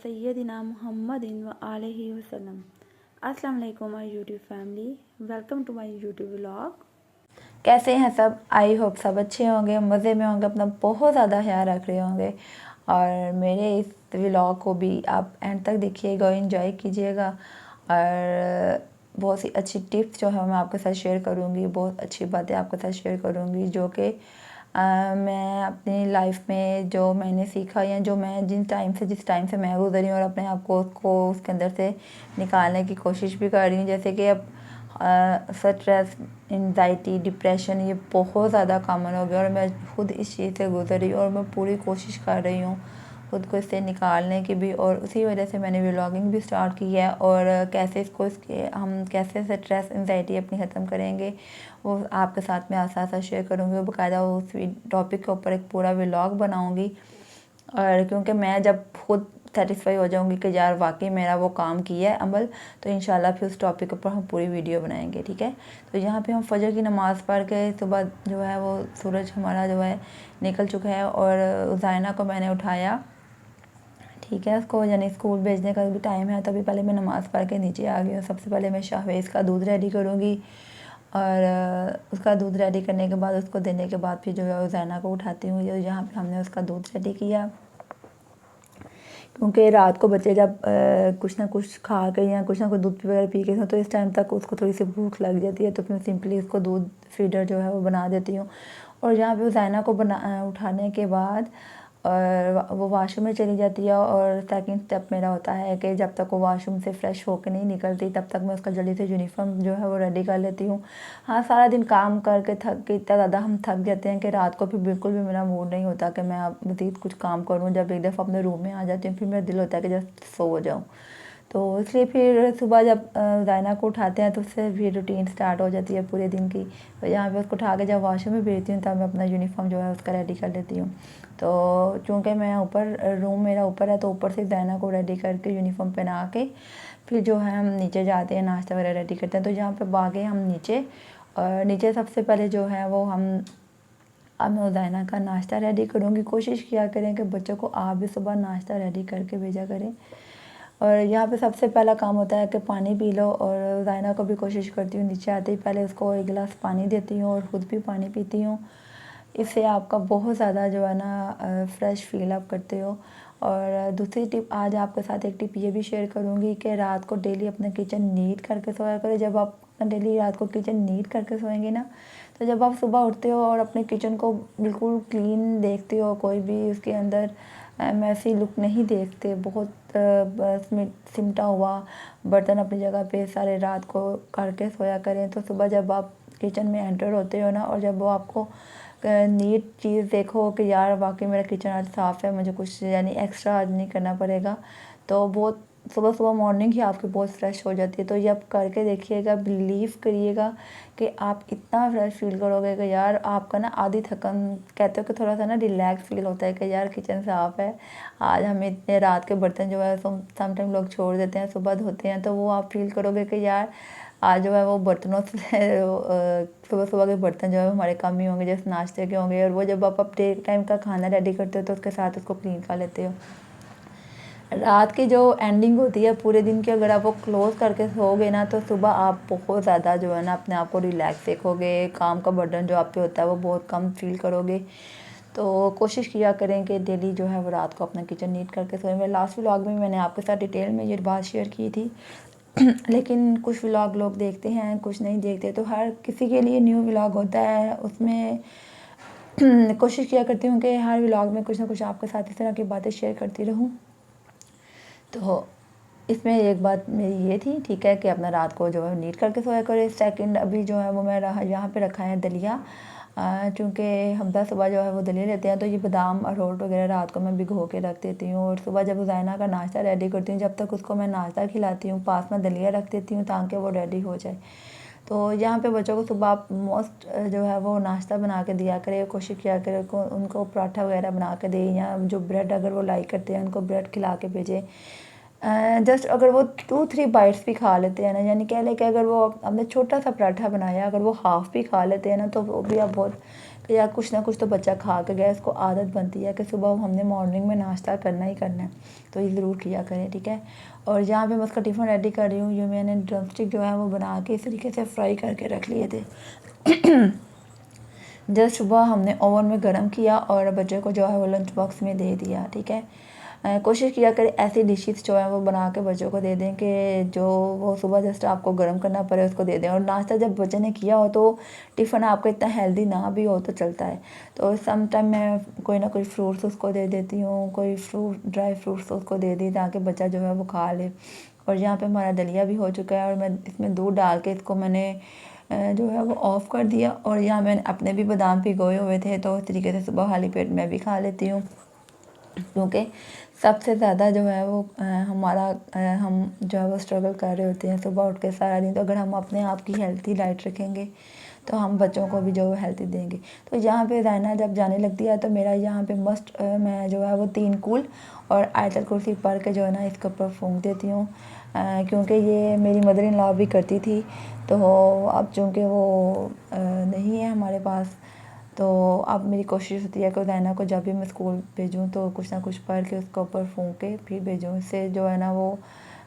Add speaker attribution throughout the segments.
Speaker 1: सय्यदिना मुहम्मदिन व आलिहि वसल्लम। अस्सलाम वालेकुम my YouTube family, welcome to my YouTube vlog. कैसे हैं सब? आई होप सब अच्छे होंगे, मज़े में होंगे, अपना बहुत ज़्यादा ख्याल रख रहे होंगे और मेरे इस व्लॉग को भी आप एंड तक देखिएगा, एंजॉय कीजिएगा और बहुत सी अच्छी टिप्स जो है मैं आपके साथ शेयर करूँगी, बहुत अच्छी बातें आपके साथ शेयर करूँगी जो कि मैं अपनी लाइफ में जो मैंने सीखा या जो मैं जिस टाइम से मैं गुजरी और अपने आप को उसके अंदर से निकालने की कोशिश भी कर रही हूँ। जैसे कि अब स्ट्रेस, एंजाइटी, डिप्रेशन ये बहुत ज़्यादा कॉमन हो गया और मैं खुद इस चीज़ से गुजर रही हूँ और मैं पूरी कोशिश कर रही हूँ खुद को इससे निकालने की भी, और उसी वजह से मैंने व्लॉगिंग भी स्टार्ट की है। और कैसे हम कैसे स्ट्रेस एंजाइटी अपनी ख़त्म करेंगे वो आपके साथ में साथ साथ शेयर करूँगी, बाकायदा उस टॉपिक के ऊपर एक पूरा व्लॉग बनाऊँगी। और क्योंकि मैं जब खुद सेटिस्फाई हो जाऊँगी कि यार वाकई मेरा वो काम किया है अमल, तो इंशाल्लाह फिर उस टॉपिक पर हम पूरी वीडियो बनाएंगे, ठीक है। तो यहाँ पे हम फजर की नमाज़ पढ़ के सुबह जो है वो सूरज हमारा जो है निकल चुका है और ज़ायना को मैंने उठाया, ठीक है। उसको यानी स्कूल भेजने का भी टाइम है, तभी पहले मैं नमाज़ पढ़ के नीचे आ गई हूँ। सबसे पहले मैं शाहवेज़ का दूध रेडी करूँगी और उसका दूध रेडी करने के बाद उसको देने के बाद फिर जो है ज़ायना को उठाती हूँ। यहाँ पे हमने उसका दूध रेडी किया क्योंकि रात को बच्चे जब कुछ ना कुछ खा के या कुछ ना कुछ दूध वगैरह पी के तो इस टाइम तक उसको थोड़ी सी भूख लग जाती है, तो फिर सिंपली उसको दूध फीडर जो है वो बना देती हूँ। और यहाँ पे ज़ायना को उठाने के बाद और वो वाशरूम में चली जाती है और सेकंड स्टेप मेरा होता है कि जब तक वो वाशरूम से फ़्रेश होकर नहीं निकलती तब तक मैं उसका जल्दी से यूनिफॉर्म जो है वो रेडी कर लेती हूँ। हाँ, सारा दिन काम करके थक के इतना ज़्यादा हम थक जाते हैं कि रात को फिर बिल्कुल भी मेरा मूड नहीं होता कि मैं अब मज़ीद कुछ काम करूँ। जब एक दफ़ा अपने रूम में आ जाती हूँ फिर मेरा दिल होता है कि जस्ट सो जाऊँ। तो इसलिए फिर सुबह जब ज़ायना को उठाते हैं तो उससे भी रूटीन स्टार्ट हो जाती है पूरे दिन की। तो यहाँ पे उसको उठा के जब वॉशरूम में भेजती हूँ तब मैं अपना यूनिफॉर्म जो है उसका रेडी कर लेती हूँ। तो चूँकि मैं ऊपर रूम मेरा ऊपर है तो ऊपर से ज़ायना को रेडी करके यूनिफॉर्म पहना के फिर जो है हम नीचे जाते हैं, नाश्ता वगैरह रेडी करते हैं। तो यहाँ पर भागे हम नीचे और नीचे सबसे पहले जो है वो अब मैं ज़ायना का नाश्ता रेडी करूँगी। कोशिश किया करें कि बच्चों को आप भी सुबह नाश्ता रेडी करके भेजा करें। और यहाँ पे सबसे पहला काम होता है कि पानी पी लो, और ज़ायना को भी कोशिश करती हूँ नीचे आते ही पहले उसको एक गिलास पानी देती हूँ और ख़ुद भी पानी पीती हूँ। इससे आपका बहुत ज़्यादा जो है ना फ्रेश फील आप करते हो। और दूसरी टिप, आज आपके साथ एक टिप ये भी शेयर करूँगी कि रात को डेली अपना किचन नीट करके सोया करें। जब आप डेली रात को किचन नीट करके सोएंगे ना, तो जब आप सुबह उठते हो और अपने किचन को बिल्कुल क्लीन देखते हो, कोई भी उसके अंदर मैसी लुक नहीं देखते, बहुत सिमटा हुआ बर्तन अपनी जगह पे सारे रात को करके सोया करें। तो सुबह जब आप किचन में एंटर होते हो ना और जब वो आपको नीट चीज़ देखो कि यार वाकई मेरा किचन आज साफ़ है, मुझे कुछ यानी एक्स्ट्रा आज नहीं करना पड़ेगा, तो बहुत सुबह सुबह मॉर्निंग ही आपकी बहुत फ्रेश हो जाती है। तो ये आप करके देखिएगा, बिलीव करिएगा कि आप इतना फ्रेश फील करोगे कि यार आपका ना आधी थकन, कहते हो कि थोड़ा सा ना रिलैक्स फील होता है कि यार किचन साफ़ है, आज हमें इतने रात के बर्तन जो है समटाइम लोग छोड़ देते हैं, सुबह धोते हैं, तो वो आप फील करोगे कि यार आज जो है वो बर्तनों से सुबह सुबह के बर्तन जो है हमारे कम ही होंगे, जैसे नाश्ते के होंगे। और वो जब आप डे टाइम का खाना रेडी करते हो तो उसके साथ उसको क्लीन कर लेते हो। रात की जो एंडिंग होती है पूरे दिन की, अगर आप वो क्लोज़ करके सोओगे ना तो सुबह आप बहुत ज़्यादा जो है ना अपने आप को रिलैक्स देखोगे, काम का बर्डन जो आप पे होता है वो बहुत कम फील करोगे। तो कोशिश किया करें कि डेली जो है वो रात को अपना किचन नीट करके सोएं। मैं लास्ट व्लॉग में मैंने आपके साथ डिटेल में ये बात शेयर की थी लेकिन कुछ व्लॉग लोग देखते हैं, कुछ नहीं देखते, तो हर किसी के लिए न्यू व्लॉग होता है, उसमें कोशिश किया करती हूँ कि हर व्लॉग में कुछ ना कुछ आपके साथ इस तरह की बातें शेयर करती रहूँ। तो इसमें एक बात मेरी ये थी, ठीक है, कि अपना रात को जो है नीट करके सोया करें। सेकंड अभी जो है वो मैं यहाँ पे रखा है दलिया, चूँकि हमदा सुबह जो है वो दलिया लेते हैं, तो ये बादाम अखरोट वगैरह रात को मैं भिगो के रख देती हूँ। और सुबह जब ज़ायना का नाश्ता रेडी करती हूँ, जब तक उसको मैं नाश्ता खिलाती हूँ पास में दलिया रख देती हूँ ताकि वो रेडी हो जाए। तो यहाँ पे बच्चों को सुबह आप मोस्ट जो है वो नाश्ता बना के दिया करें, कोशिश किया करें उनको पराठा वगैरह बना के दें, या जो ब्रेड अगर वो लाइक करते हैं उनको ब्रेड खिला के भेजें। जस्ट अगर वो 2-3 बाइट्स भी खा लेते हैं ना, यानी कह लें कि अगर वो हमने छोटा सा पराठा बनाया, अगर वो हाफ़ भी खा लेते हैं ना, तो वो भी आप बहुत कि यार कुछ ना कुछ तो बच्चा खा के गया। इसको आदत बनती है कि सुबह हमने मॉर्निंग में नाश्ता करना ही करना है, तो ये ज़रूर किया करें, ठीक है। और जहाँ पे मैं उसका टिफ़िन रेडी कर रही हूँ, ये मैंने ड्रमस्टिक जो है वो बना के इस तरीके से फ्राई करके रख लिए थे। जस्ट सुबह हमने ओवन में गर्म किया और बच्चे को जो है वो लंच बॉक्स में दे दिया, ठीक है। कोशिश किया करें ऐसी डिशेस जो है वो बना के बच्चों को दे दें कि जो वो सुबह जस्ट आपको गर्म करना पड़े, उसको दे दें। और नाश्ता जब बच्चे ने किया हो तो टिफ़िन आपका इतना हेल्दी ना भी हो तो चलता है, तो सम टाइम मैं कोई ना कोई फ्रूट्स उसको दे देती हूँ, कोई ड्राई फ्रूट्स उसको दे दी ताकि बच्चा जो है वो खा ले। और यहाँ पे हमारा दलिया भी हो चुका है और मैं इसमें दूध डाल के इसको मैंने जो है वो ऑफ़ कर दिया। और यहाँ मैंने अपने भी बादाम भिगोए हुए थे, तो इस तरीके से सुबह खाली पेट मैं भी खा लेती हूँ, क्योंकि सबसे ज़्यादा जो है वो हमारा हम जो है वो स्ट्रगल कर रहे होते हैं सुबह उठ के सारा दिन। तो अगर हम अपने आप की हेल्थी डाइट रखेंगे तो हम बच्चों को भी जो है हेल्थी देंगे। तो यहाँ पे ज़ाइना जब जाने लगती है तो मेरा यहाँ पे मस्ट मैं जो है वो 3 कूल और आयतल कुर्सी पढ़ के जो है ना इसके ऊपर फूंक देती हूँ, क्योंकि ये मेरी मदर इन लॉ भी करती थी। तो अब चूँकि वो नहीं है हमारे पास, तो अब मेरी कोशिश होती है कि ज़ाइना को जब भी मैं स्कूल भेजूँ तो कुछ ना कुछ पढ़ के उसके ऊपर फूंक के फिर भेजूँ। इससे जो है ना वो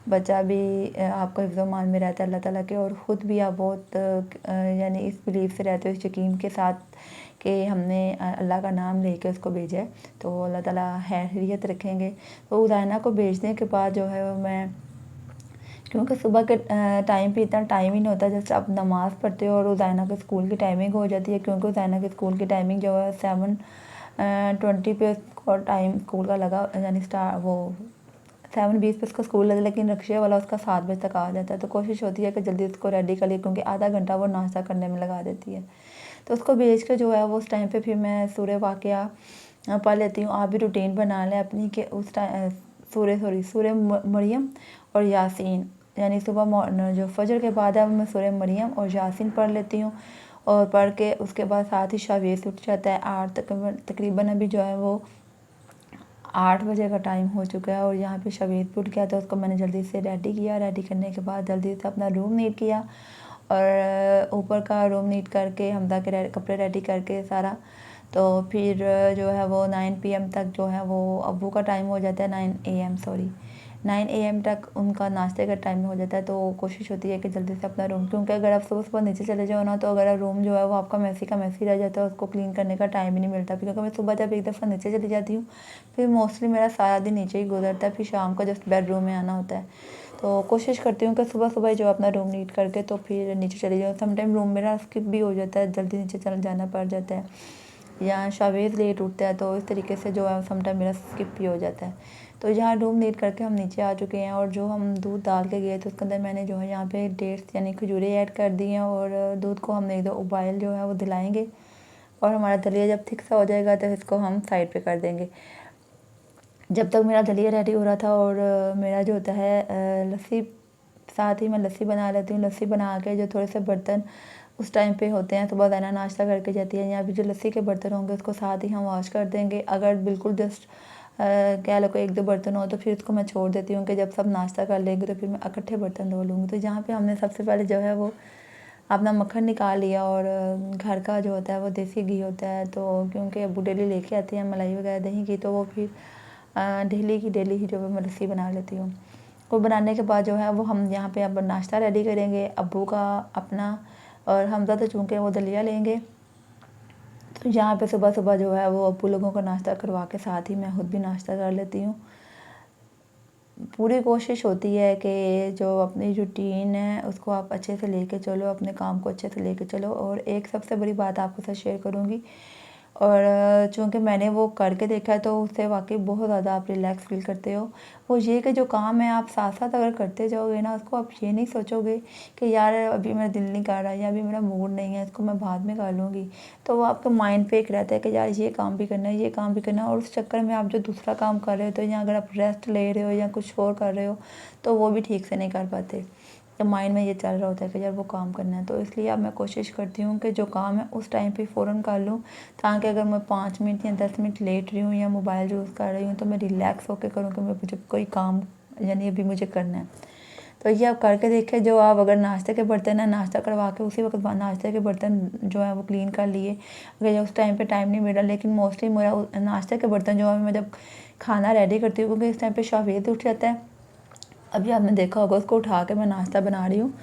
Speaker 1: बच्चा भी आपका हिफ्ज़-ओ-मान में रहता है अल्लाह ताला के, और ख़ुद भी आप बहुत यानी इस बिलीव से रहते हो, इस यकीन के साथ कि हमने अल्लाह का नाम लेके उसको भेजा है, तो अल्लाह ताला खैरियत रखेंगे। तो ज़ाइना को भेजने के बाद जो है वो मैं, क्योंकि सुबह के टाइम पे इतना टाइम ही नहीं होता, जैसे आप नमाज़ पढ़ते हो और ज़ाइना के स्कूल की टाइमिंग हो जाती है, क्योंकि ज़ाइना के स्कूल की टाइमिंग जो है 7:20 पे उसको टाइम स्कूल का लगा, यानी 7:20 पे उसका स्कूल लगा, लेकिन रिक्शे वाला उसका 7 बजे तक आ जाता है। तो कोशिश होती है कि जल्दी उसको रेडी कर लिए, क्योंकि आधा घंटा वो नाश्ता करने में लगा देती है। तो उसको भेज के जो है वो उस टाइम पे फिर मैं सूरह वाक़िया पढ़ लेती हूँ। आप भी रूटीन बना लें अपनी कि उस टाइम सूरह मरियम और यासीन, यानी सुबह जो फजर के बाद है मैं सूरह मरियम और यासीन पढ़ लेती हूँ। और पढ़ के उसके बाद साथ ही शावेस उठ जाता है 8 तकरीबन अभी जो है वो 8 बजे का टाइम हो चुका है और यहाँ पे शवेद भी उठ गया, तो उसको मैंने जल्दी से रेडी किया। रेडी करने के बाद जल्दी से अपना रूम नीट किया और ऊपर का रूम नीट करके हमदा के कपड़े रेडी करके सारा, तो फिर जो है वो 9 PM तक जो है वो अब्बू का टाइम हो जाता है, 9 AM तक उनका नाश्ते का टाइम हो जाता है। तो कोशिश होती है कि जल्दी से अपना रूम, क्योंकि अगर आप सुबह सुबह नीचे चले जाओ ना तो अगर रूम जो है वो आपका मैसी का मैसी रह जाता है, उसको क्लीन करने का टाइम ही नहीं मिलता। क्योंकि मैं सुबह जब एक दफ़ा नीचे चली जाती हूँ फिर मोस्टली मेरा सारा दिन नीचे ही गुजरता है, फिर शाम को जस्ट बेडरूम में आना होता है। तो कोशिश करती हूँ कि सुबह सुबह जो अपना रूम नीट करके तो फिर नीचे चली जाऊँ। समटाइम रूम मेरा स्किप भी हो जाता है, जल्दी नीचे चल जाना पड़ जाता है, या शावेद लेट उठता है, तो इस तरीके से जो है समटाइम मेरा स्किप भी हो जाता है। तो यहाँ रूम नीट करके हम नीचे आ चुके हैं और जो हम दूध डाल के गए थे उसके अंदर मैंने जो है यहाँ पे डेट्स यानी खजूरें ऐड कर दी हैं और दूध को हम एक दो उबाइल जो है वो दिलाएंगे। और हमारा दलिया जब थिक सा हो जाएगा तो इसको हम साइड पे कर देंगे। जब तक मेरा दलिया रेडी हो रहा था और मेरा जो होता है लस्सी, साथ ही मैं लस्सी बना लेती हूँ। लस्सी बना के जो थोड़े से बर्तन उस टाइम पे होते हैं, सुबह ज़ाइना नाश्ता करके जाती है, या फिर जो लस्सी के बर्तन होंगे उसको साथ ही हम वॉश कर देंगे। अगर बिल्कुल जस्ट कह लो कोई 1-2 बर्तन हो तो फिर उसको मैं छोड़ देती हूँ कि जब सब नाश्ता कर लेंगे तो फिर मैं इकट्ठे बर्तन धो लूँगी। तो यहाँ पे हमने सबसे पहले जो है वो अपना मक्खन निकाल लिया और घर का जो होता है वो देसी घी होता है, तो क्योंकि अब्बू डेली लेके आते हैं मलाई वगैरह दही की, तो वो फिर डेली की डेली ही जो है मैं लस्सी बना लेती हूँ। वो बनाने के बाद जो है वो हम यहाँ पे अब नाश्ता रेडी करेंगे, अब्बू का अपना, और हमजा तो चूँकि वो दलिया लेंगे। तो यहाँ पे सुबह सुबह जो है वो अब्बू लोगों को नाश्ता करवा के साथ ही मैं खुद भी नाश्ता कर लेती हूँ। पूरी कोशिश होती है कि जो अपनी रूटीन है उसको आप अच्छे से लेके चलो, अपने काम को अच्छे से लेके चलो। और एक सबसे बड़ी बात आपके साथ शेयर करूँगी, और चूँकि मैंने वो करके देखा है तो उससे वाक़ई बहुत ज़्यादा आप रिलैक्स फ़ील करते हो। वो ये कि जो काम है आप साथ-साथ अगर करते जाओगे ना, उसको आप ये नहीं सोचोगे कि यार अभी मेरा दिल नहीं कर रहा या अभी मेरा मूड नहीं है, इसको मैं बाद में कर लूँगी। तो वो आपके माइंड पे एक रहता है कि यार ये काम भी करना है, ये काम भी करना है, और उस चक्कर में आप जो दूसरा काम कर रहे हो, तो या अगर आप रेस्ट ले रहे हो या कुछ और कर रहे हो, तो वो भी ठीक से नहीं कर पाते। तो माइंड में ये चल रहा होता है कि यार वो काम करना है। तो इसलिए अब मैं कोशिश करती हूँ कि जो काम है उस टाइम पे फ़ौरन कर लूँ, ताकि अगर मैं 5 मिनट या 10 मिनट लेट रही हूँ या मोबाइल यूज़ कर रही हूँ तो मैं रिलैक्स होकर करूँ कि मैं मुझे कोई काम यानी अभी मुझे करना है। तो ये आप करके देखें, जो आप अगर नाश्ते के बर्तन है, नाश्ता करवा के उसी वक्त नाश्ते के बर्तन जो है वो क्लीन कर लिए, अगर उस टाइम पे टाइम नहीं मिला। लेकिन मोस्टली मेरा नाश्ते के बर्तन जो है मैं जब खाना रेडी करती हूँ, क्योंकि इस टाइम पे शाफियत उठ जाता है। अभी आपने देखा होगा उसको उठा के मैं नाश्ता बना रही हूँ,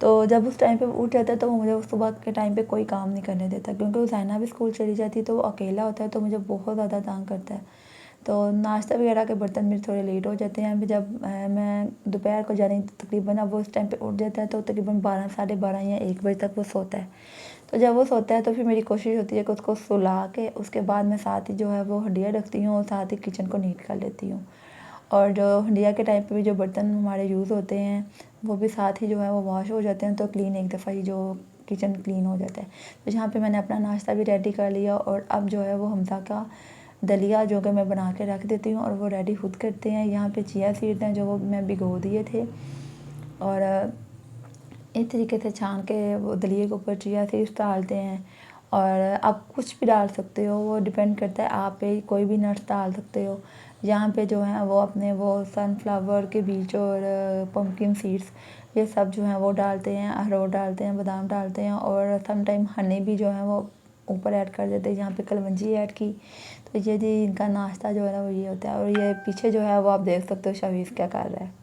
Speaker 1: तो जब उस टाइम पे उठ जाता है तो वो मुझे उस सुबह के टाइम पे कोई काम नहीं करने देता, क्योंकि वो ज़ाइना भी स्कूल चली जाती है तो वो अकेला होता है, तो मुझे बहुत ज़्यादा तंग करता है। तो नाश्ता वगैरह के बर्तन मेरे थोड़े लेट हो जाते हैं। अभी जब मैं दोपहर को जानी तकरीबन, अब वो उस टाइम पे उठ जाता है तो तकरीबन 12 साढ़े 12 या 1 बजे तक वो सोता है। तो जब वो सोता है तो फिर मेरी कोशिश होती है कि उसको सुला के उसके बाद मैं साथ ही जो है वो हंडिया रखती हूँ और साथ ही किचन को नीट कर लेती हूँ। और जो हंडिया के टाइम पे भी जो बर्तन हमारे यूज़ होते हैं वो भी साथ ही जो है वो वॉश हो जाते हैं, तो क्लीन एक दफ़ा ही जो किचन क्लीन हो जाता है। तो यहाँ पे मैंने अपना नाश्ता भी रेडी कर लिया, और अब जो है वो हमज़ा का दलिया जो कि मैं बना के रख देती हूँ और वो रेडी खुद करते हैं। यहाँ पे चिया सीड्स हैं जो वो मैं भिगो दिए थे, और इस तरीके से छान के वो दलिए के ऊपर चिया सीड्स डालते हैं। और आप कुछ भी डाल सकते हो, वो डिपेंड करता है आप पे, कोई भी नट्स डाल सकते हो। यहाँ पे जो है वो अपने वो सनफ्लावर के बीज और पम्पकिन सीड्स ये सब जो है वो डालते हैं, अखरोट डालते हैं, बादाम डालते हैं, और सम टाइम हनी भी जो है वो ऊपर ऐड कर देते हैं। यहाँ पे कलवंजी ऐड की। तो ये जी इनका नाश्ता जो है ना वो ये होता है। और ये पीछे जो है वो आप देख सकते हो शवीज़ क्या कर रहा है।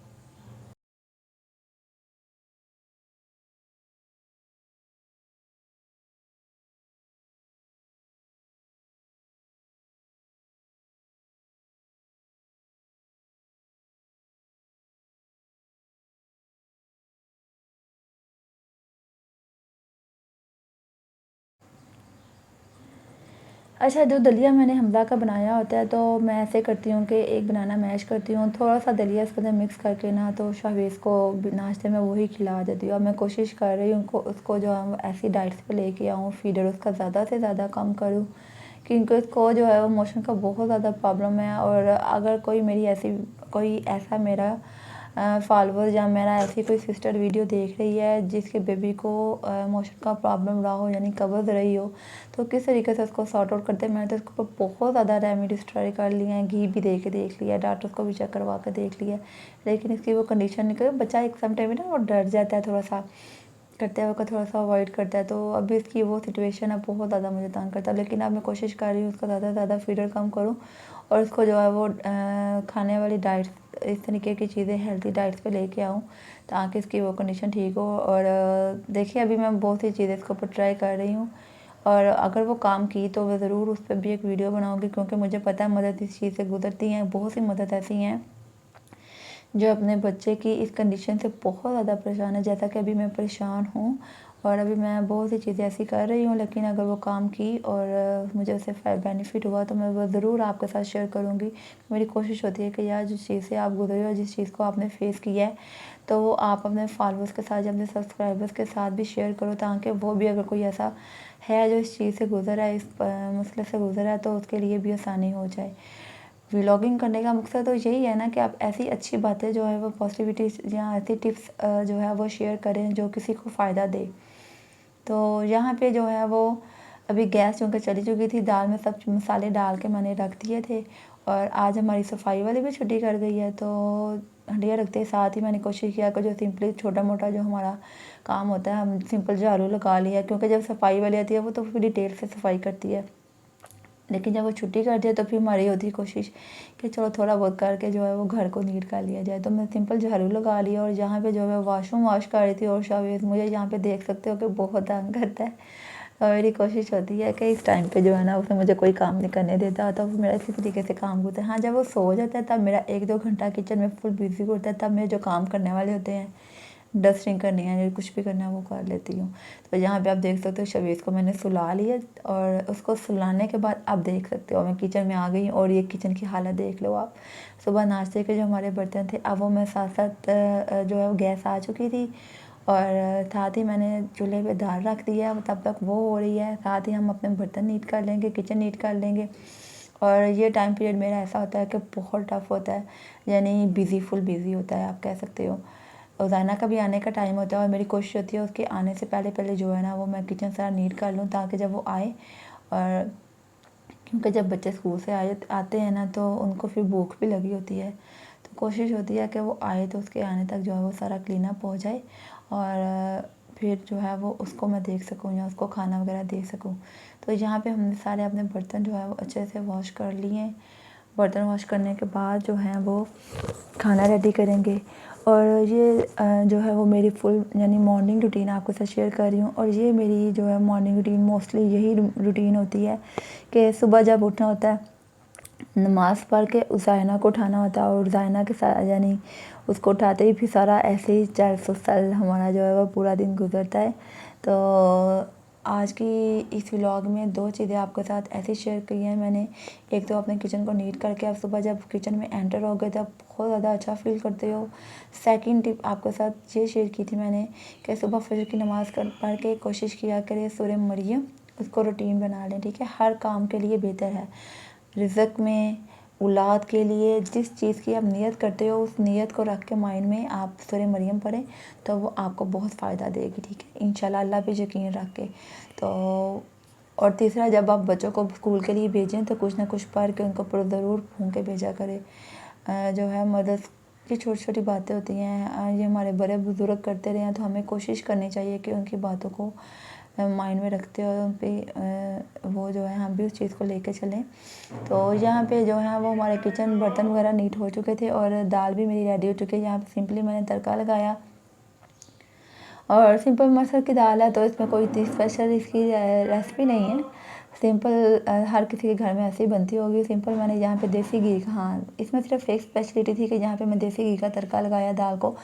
Speaker 1: अच्छा, जो दलिया मैंने हमज़ा का बनाया होता है तो मैं ऐसे करती हूँ कि एक बनाना मैश करती हूँ, थोड़ा सा दलिया इसके अंदर मिक्स करके ना, तो शाहवेज़ को नाश्ते में वही खिला देती हूँ। और मैं कोशिश कर रही हूँ उसको जो है ऐसी डाइट्स पे लेके आऊँ, फीडर उसका ज़्यादा से ज़्यादा कम करूँ, क्योंकि उसको जो है वो मोशन का बहुत ज़्यादा प्रॉब्लम है। और अगर कोई ऐसा मेरा फॉलोअर या मेरा ऐसी कोई सिस्टर वीडियो देख रही है जिसके बेबी को मोशन का प्रॉब्लम रहा हो, यानी कब्ज़ रही हो, तो किस तरीके से उसको सॉर्ट आउट करते हैं। मैंने तो इसके ऊपर बहुत ज़्यादा रेमेडीज ट्राई कर लिए हैं, घी भी दे के देख लिया, डॉक्टर्स को भी चेक करवा कर देख लिया, लेकिन इसकी वो कंडीशन नहीं कर। बच्चा एक सम टाइम ना वो डर जाता है, थोड़ा सा करते वक्त थोड़ा सा अवॉइड करता है। तो अभी इसकी वो सिचुएशन है, बहुत ज़्यादा मुझे तंग करता है। लेकिन अब मैं कोशिश कर रही हूँ उसका ज़्यादा से ज़्यादा फीडर कम करूँ, और उसको जो है वो खाने वाली डाइट्स, इस तरीके की चीज़ें हेल्थी डाइट्स पे लेके आऊँ, ताकि इसकी वो कंडीशन ठीक हो। और देखिए अभी मैं बहुत सी चीज़ें इसके ऊपर ट्राई कर रही हूँ, और अगर वो काम की तो मैं ज़रूर उस पर भी एक वीडियो बनाऊँगी, क्योंकि मुझे पता है मदद इस चीज़ से गुजरती हैं। बहुत सी मदद ऐसी हैं जो अपने बच्चे की इस कंडीशन से बहुत ज़्यादा परेशान है, जैसा कि अभी मैं परेशान हूँ। और अभी मैं बहुत सी चीज़ें ऐसी कर रही हूँ, लेकिन अगर वो काम की और मुझे उससे बेनिफिट हुआ तो मैं वो ज़रूर आपके साथ शेयर करूँगी। मेरी कोशिश होती है कि यार जिस चीज़ से आप गुजरे हो, जिस चीज़ को आपने फेस किया है, तो वो आप अपने फॉलोअर्स के साथ या अपने सब्सक्राइबर्स के साथ भी शेयर करो, ताकि वो भी अगर कोई ऐसा है जो इस चीज़ से गुजरा है, इस मसले से गुजरा है, तो उसके लिए भी आसानी हो जाए। व्लॉगिंग करने का मकसद तो यही है ना कि आप ऐसी अच्छी बातें जो है वो पॉजिटिविटी या ऐसी टिप्स जो है वो शेयर करें जो किसी को फ़ायदा दे। तो यहाँ पे जो है वो अभी गैस चूँकि चली चुकी थी, दाल में सब मसाले डाल के मैंने रख दिए थे, और आज हमारी सफाई वाली भी छुट्टी कर गई है। तो हंडिया रखते साथ ही मैंने कोशिश किया कि जो सिंपली छोटा मोटा जो हमारा काम होता है, हम सिंपल झाड़ू लगा लिया, क्योंकि जब सफाई वाली आती है वो तो फिर डिटेल से सफाई करती है। लेकिन जब वो छुट्टी करती है तो फिर हमारी होती है कोशिश कि चलो थोड़ा बहुत करके जो है वो घर को नीट कर लिया जाए। तो मैं सिंपल झाड़ू लगा लिया, और जहाँ पे जो है वॉशरूम वॉश कर रही थी, और शायद मुझे यहाँ पे देख सकते हो कि बहुत तंग करता है। और मेरी कोशिश होती है कि इस टाइम पे जो है ना उसने मुझे कोई काम नहीं करने देता, तो मेरा इसी तरीके से काम होता है। हाँ, जब वो सो जाता है तब मेरा 1-2 घंटा किचन में फुल बिजी होता है, तब मेरे जो काम करने वाले होते हैं, डस्टिंग करनी है या कुछ भी करना है वो कर लेती हूँ। तो यहाँ पे आप देख सकते हो शबीज़ को मैंने सुला लिया, और उसको सुलाने के बाद आप देख सकते हो मैं किचन में आ गई हूँ, और ये किचन की हालत देख लो आप। सुबह नाश्ते के जो हमारे बर्तन थे अब वो मैं साथ साथ जो है वो गैस आ चुकी थी, और साथ ही मैंने चूल्हे पे दाल रख दिया, तब तक वो हो रही है, साथ ही हम अपने बर्तन नीट कर लेंगे, किचन नीट कर लेंगे। और ये टाइम पीरियड मेरा ऐसा होता है कि बहुत टफ होता है, यानी बिज़ी फुल बिज़ी होता है आप कह सकते हो। रोज़ाना का भी आने का टाइम होता है, और मेरी कोशिश होती है उसके आने से पहले पहले जो है ना वो मैं किचन सारा नीट कर लूँ, ताकि जब वो आए, और क्योंकि जब बच्चे स्कूल से आते हैं ना तो उनको फिर भूख भी लगी होती है। तो कोशिश होती है कि वो आए तो उसके आने तक जो है वो सारा क्लीन अप हो जाए और फिर जो है वो उसको मैं देख सकूँ या उसको खाना वगैरह दे सकूँ। तो यहाँ पे हमने सारे अपने बर्तन जो है वो अच्छे से वॉश कर लिए। बर्तन वॉश करने के बाद जो है वो खाना रेडी करेंगे। और ये जो है वो मेरी फुल यानी मॉर्निंग रूटीन आपके साथ शेयर कर रही हूँ। और ये मेरी जो है मॉर्निंग रूटीन मोस्टली यही रूटीन होती है कि सुबह जब उठना होता है, नमाज़ पढ़ के ज़ायना को उठाना होता है और ज़ायना के साथ यानी उसको उठाते ही फिर सारा ऐसे ही 400 साल हमारा जो है वो पूरा दिन गुजरता है। तो आज की इस व्लॉग में 2 चीज़ें आपके साथ ऐसे शेयर की हैं मैंने। एक तो अपने किचन को नीट करके आप सुबह जब किचन में एंटर हो गए तब बहुत ज़्यादा अच्छा फील करते हो। सेकंड टिप आपके साथ ये शेयर की थी मैंने कि सुबह फजर की नमाज़ पढ़ के कोशिश किया करें सूरह मरियम उसको रूटीन बना लें, ठीक है। हर काम के लिए बेहतर है, रिज़्क में, औलाद के लिए, जिस चीज़ की आप नियत करते हो उस नियत को रख के माइंड में आप सूरह मरियम पढ़ें तो वो आपको बहुत फ़ायदा देगी, ठीक है, इंशाल्लाह। अल्लाह पे यकीन रख के। तो और तीसरा, जब आप बच्चों को स्कूल के लिए भेजें तो कुछ ना कुछ पढ़ के उनको पर ज़रूर भून के भेजा करें। जो है मदद की छोटी छोटी बातें होती हैं, ये हमारे बड़े बुज़ुर्ग करते रहे हैं तो हमें कोशिश करनी चाहिए कि उनकी बातों को माइंड में रखते हुए उन पे वो जो है हम भी उस चीज़ को लेके चलें। तो यहाँ पे जो है वो हमारे किचन बर्तन वगैरह नीट हो चुके थे और दाल भी मेरी रेडी हो चुकी है। यहाँ पे सिंपली मैंने तड़का लगाया और सिंपल मसूर की दाल है तो इसमें कोई इतनी स्पेशल इसकी रेसिपी नहीं है। सिंपल हर किसी के घर में ऐसे ही बनती होगी। सिंपल मैंने यहाँ पे देसी घी का, हाँ इसमें सिर्फ एक स्पेशलिटी थी कि यहाँ पे मैं देसी घी का तड़का लगाया दाल को,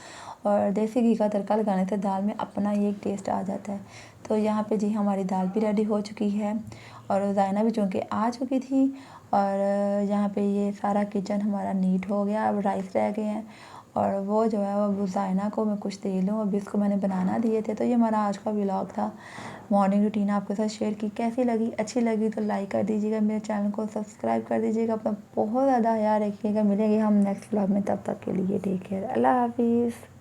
Speaker 1: और देसी घी का तड़का लगाने से दाल में अपना ही एक टेस्ट आ जाता है। तो यहाँ पे जी हमारी दाल भी रेडी हो चुकी है और ज़ायना भी चूँकि आ चुकी थी। और यहाँ पे ये सारा किचन हमारा नीट हो गया। अब राइस रह गए हैं और वो जो है वो ज़ायना को मैं कुछ दे लूँ, अभी इसको मैंने बनाना दिए थे। तो ये हमारा आज का व्लॉग था, मॉर्निंग रूटीन आपके साथ शेयर की। कैसी लगी, अच्छी लगी तो लाइक कर दीजिएगा, मेरे चैनल को सब्सक्राइब कर दीजिएगा। अपना बहुत ज़्यादा ख्याल रखिएगा। मिलेंगे हम नेक्स्ट व्लॉग में, तब तक के लिए टेक केयर, अल्लाह हाफिज़।